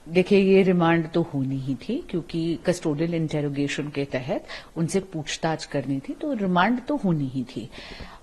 देखिए, ये रिमांड तो होनी ही थी क्योंकि कस्टोडियल इंटेरोगेशन के तहत उनसे पूछताछ करनी थी, तो रिमांड तो होनी ही थी।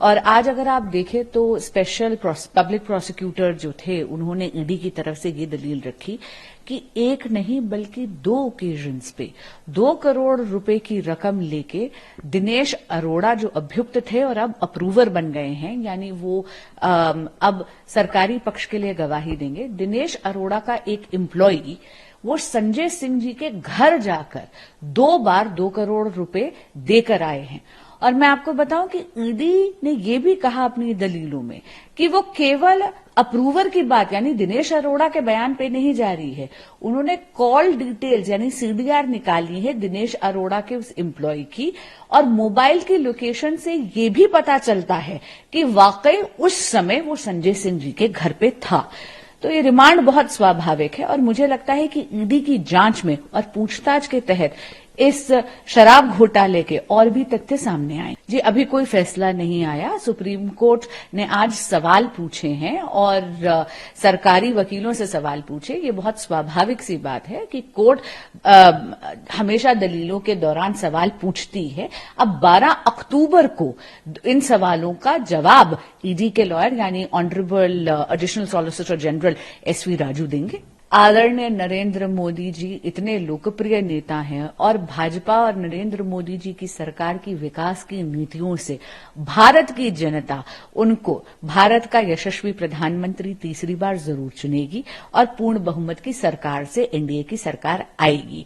और आज अगर आप देखें तो स्पेशल पब्लिक प्रोसिक्यूटर जो थे उन्होंने ईडी की तरफ से ये दलील रखी कि एक नहीं बल्कि 2 ओकेजन्स पे 2 करोड़ रुपए की रकम लेके दिनेश अरोड़ा जो अभियुक्त थे और अब अप्रूवर बन गए हैं, यानी वो अब सरकारी पक्ष के लिए गवाही देंगे, दिनेश अरोड़ा का एक एम्प्लॉई वो संजय सिंह जी के घर जाकर 2 बार 2 करोड़ रुपए देकर आए हैं। और मैं आपको बताऊं कि ईडी ने यह भी कहा अपनी दलीलों में कि वो केवल अप्रूवर की बात यानी दिनेश अरोड़ा के बयान पे नहीं जा रही है, उन्होंने कॉल डिटेल्स यानी सीडीआर निकाली है दिनेश अरोड़ा के उस एम्प्लॉय की, और मोबाइल की लोकेशन से ये भी पता चलता है कि वाकई उस समय वो संजय सिंह जी के घर पे था। तो ये रिमांड बहुत स्वाभाविक है और मुझे लगता है कि ईडी की जांच में और पूछताछ के तहत इस शराब घोटाले के और भी तथ्य सामने आए। जी, अभी कोई फैसला नहीं आया। सुप्रीम कोर्ट ने आज सवाल पूछे हैं और सरकारी वकीलों से सवाल पूछे। ये बहुत स्वाभाविक सी बात है कि कोर्ट हमेशा दलीलों के दौरान सवाल पूछती है। अब 12 अक्टूबर को इन सवालों का जवाब ईडी के लॉयर यानी honourable additional solicitor general S V Raju देंगे। आदरणीय नरेंद्र मोदी जी इतने लोकप्रिय नेता हैं और भाजपा और नरेंद्र मोदी जी की सरकार की विकास की नीतियों से भारत की जनता उनको भारत का यशस्वी प्रधानमंत्री तीसरी बार जरूर चुनेगी और पूर्ण बहुमत की सरकार से एनडीए की सरकार आएगी।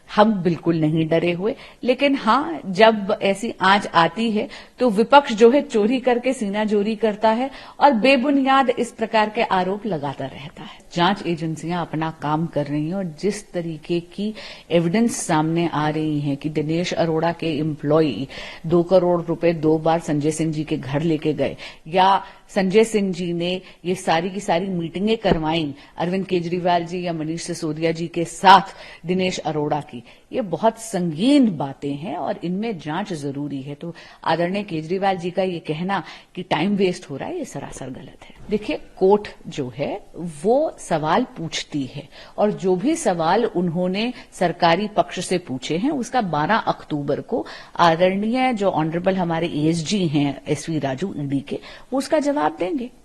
हम बिल्कुल नहीं डरे हुए, लेकिन हां, जब ऐसी आंच आती है तो विपक्ष जो है चोरी करके सीना जोरी करता है और बेबुनियाद इस प्रकार के आरोप लगाता रहता है। जांच एजेंसियां अपना काम कर रही हैं और जिस तरीके की एविडेंस सामने आ रही है कि दिनेश अरोड़ा के एम्प्लॉई 2 करोड़ रुपए 2 बार संजय सिंह जी के घर लेके गए, या संजय सिंह जी ने ये सारी की सारी मीटिंगें करवाई अरविंद केजरीवाल जी या मनीष सिसोदिया जी के साथ दिनेश अरोड़ा की, ये बहुत संगीन बातें हैं और इनमें जांच जरूरी है। तो आदरणीय केजरीवाल जी का ये कहना कि टाइम वेस्ट हो रहा है, ये सरासर गलत है। देखिए, कोर्ट जो है वो सवाल पूछती है और जो भी सवाल उन्होंने सरकारी पक्ष से पूछे हैं उसका 12 अक्टूबर को आदरणीय जो ऑनरेबल हमारे एएसजी हैं एसवी राजू ईडी के, वो उसका जवाब देंगे।